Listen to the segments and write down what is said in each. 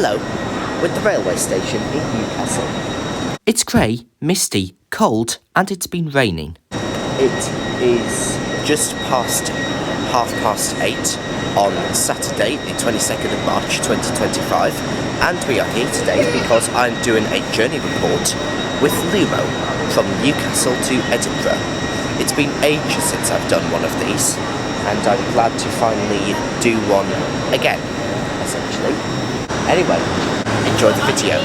Hello, with the railway station in Newcastle. It's grey, misty, cold, and it's been raining. It is just past 8:30 on Saturday, the 22nd of March 2025, and we are here today because I'm doing a journey report with Lumo from Newcastle to Edinburgh. It's been ages since I've done one of these, and I'm glad to finally do one again, essentially. Anyway, enjoy the video.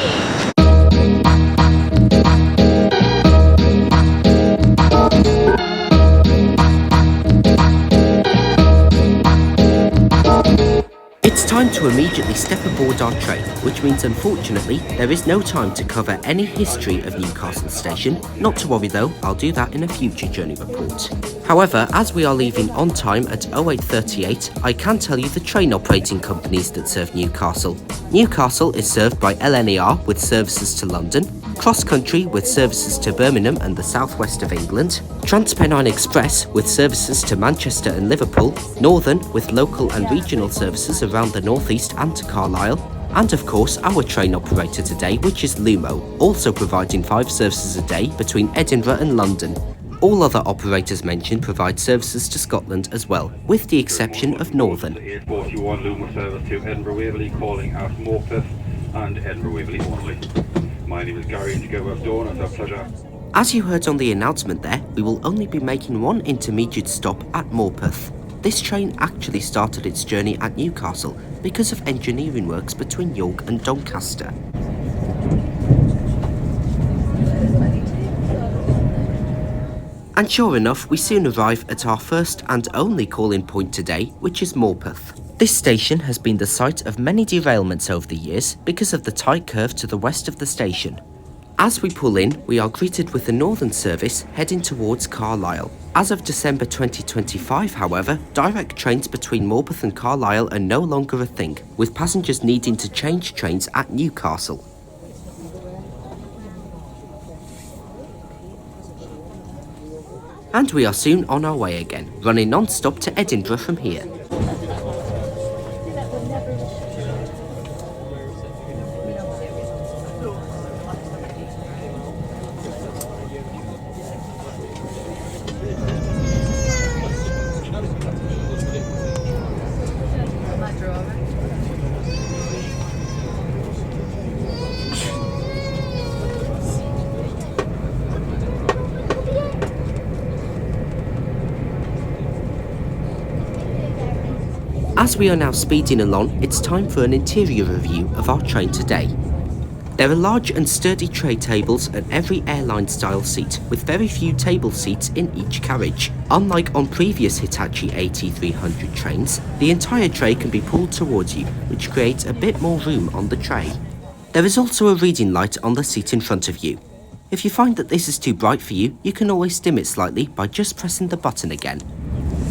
It's time to immediately step aboard our train, which means unfortunately there is no time to cover any history of Newcastle Station. Not to worry though, I'll do that in a future journey report. However, as we are leaving on time at 08:38, I can tell you the train operating companies that serve Newcastle. Newcastle is served by LNER with services to London, Cross Country with services to Birmingham and the southwest of England, TransPennine Express with services to Manchester and Liverpool, Northern with local and regional services around the northeast and to Carlisle, and of course our train operator today, which is Lumo, also providing 5 services a day between Edinburgh and London. All other operators mentioned provide services to Scotland as well, with the exception of Northern. 841 Lumo service to Edinburgh Waverley, calling at Morpeth and Edinburgh Waverley only. My name is Gary, and together with Dawn, it's our pleasure. As you heard on the announcement there, we will only be making one intermediate stop at Morpeth. This train actually started its journey at Newcastle because of engineering works between York and Doncaster. And sure enough, we soon arrive at our first and only call-in point today, which is Morpeth. This station has been the site of many derailments over the years because of the tight curve to the west of the station. As we pull in, we are greeted with the Northern service heading towards Carlisle. As of December 2025, however, direct trains between Morpeth and Carlisle are no longer a thing, with passengers needing to change trains at Newcastle. And we are soon on our way again, running non-stop to Edinburgh from here. As we are now speeding along, it's time for an interior review of our train today. There are large and sturdy tray tables at every airline-style seat, with very few table seats in each carriage. Unlike on previous Hitachi AT300 trains, the entire tray can be pulled towards you, which creates a bit more room on the tray. There is also a reading light on the seat in front of you. If you find that this is too bright for you, you can always dim it slightly by just pressing the button again.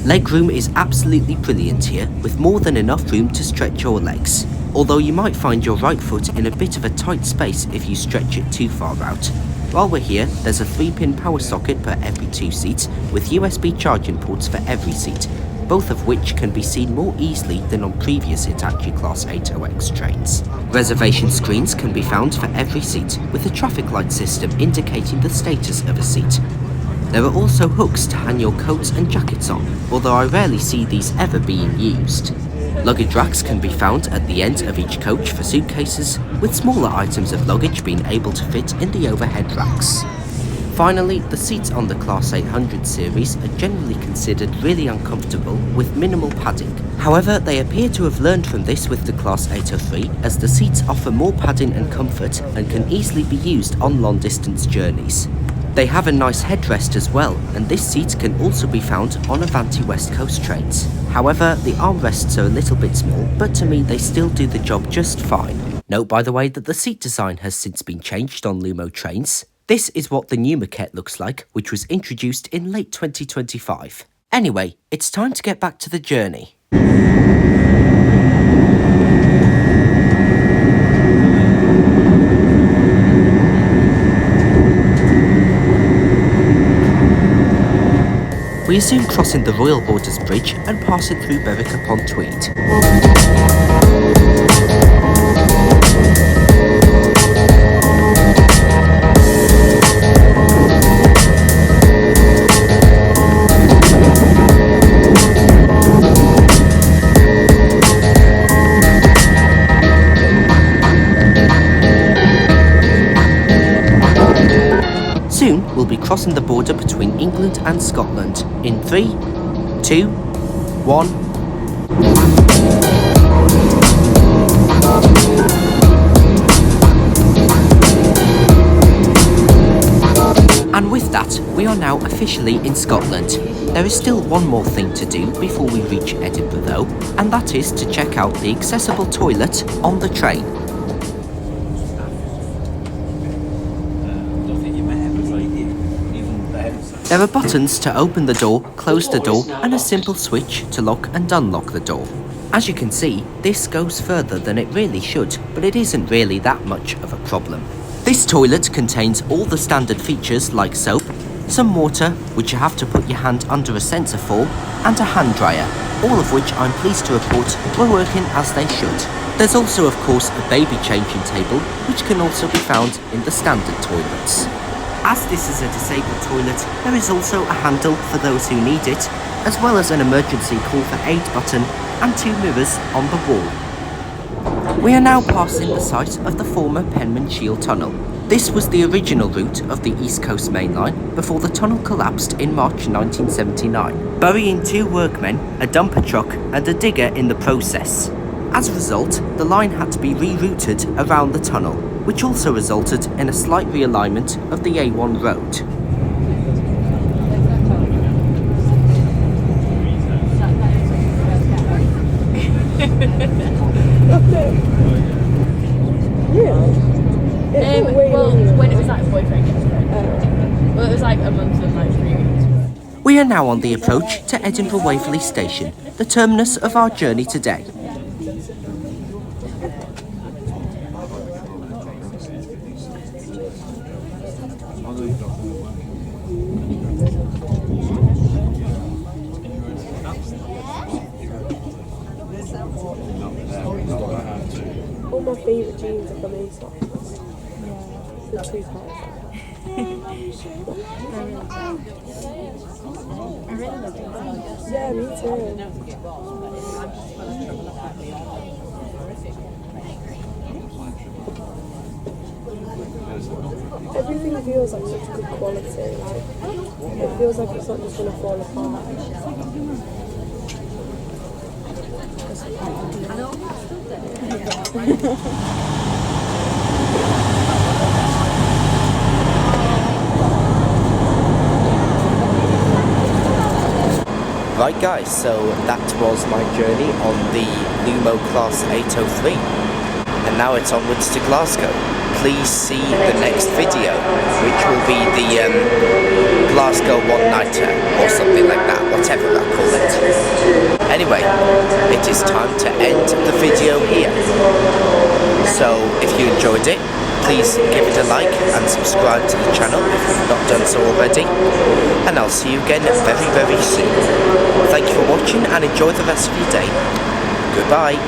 Legroom is absolutely brilliant here, with more than enough room to stretch your legs, although you might find your right foot in a bit of a tight space if you stretch it too far out. While we're here, there's a 3-pin power socket per every 2 seats, with USB charging ports for every seat, both of which can be seen more easily than on previous Hitachi Class 80X trains. Reservation screens can be found for every seat, with a traffic light system indicating the status of a seat. There are also hooks to hang your coats and jackets on, although I rarely see these ever being used. Luggage racks can be found at the end of each coach for suitcases, with smaller items of luggage being able to fit in the overhead racks. Finally, the seats on the Class 800 series are generally considered really uncomfortable with minimal padding. However, they appear to have learned from this with the Class 803, as the seats offer more padding and comfort and can easily be used on long-distance journeys. They have a nice headrest as well, and this seat can also be found on Avanti West Coast trains. However, the armrests are a little bit small, but to me they still do the job just fine. Note by the way that the seat design has since been changed on Lumo trains. This is what the new maquette looks like, which was introduced in late 2025. Anyway, it's time to get back to the journey. We are soon crossing the Royal Borders Bridge and passing through Berwick-upon-Tweed. crossing the border between England and Scotland in 3, 2, 1. And with that, we are now officially in Scotland. There is still one more thing to do before we reach Edinburgh though, and that is to check out the accessible toilet on the train. There are buttons to open the door, close the door, and a simple switch to lock and unlock the door. As you can see, this goes further than it really should, but it isn't really that much of a problem. This toilet contains all the standard features like soap, some water, which you have to put your hand under a sensor for, and a hand dryer, all of which I'm pleased to report were working as they should. There's also of course a baby changing table, which can also be found in the standard toilets. As this is a disabled toilet, there is also a handle for those who need it, as well as an emergency call for aid button and 2 mirrors on the wall. We are now passing the site of the former Penman Shield Tunnel. This was the original route of the East Coast Main Line before the tunnel collapsed in March 1979, burying 2 workmen, a dumper truck and a digger in the process. As a result, the line had to be rerouted around the tunnel, which also resulted in a slight realignment of the A1 road. Well, when it was like boyfriend girlfriend. Well, it was like a month and like 3 weeks. We are now on the approach to Edinburgh Waverley Station, the terminus of our journey today. All my favourite jeans are from ASOS. The 2 pairs. Yeah, me too. Everything feels like such good quality. Like, it feels like it's not just going to fall apart. Right guys, so that was my journey on the Lumo Class 803, and now it's onwards to Glasgow. Please see the next video, which will be the Glasgow one-nighter or something like that, whatever I call it. Anyway, it is time to end the video here. So if you enjoyed it, please give it a like and subscribe to the channel if you've not done so already, and I'll see you again very, very soon. Thank you for watching and enjoy the rest of your day. Goodbye.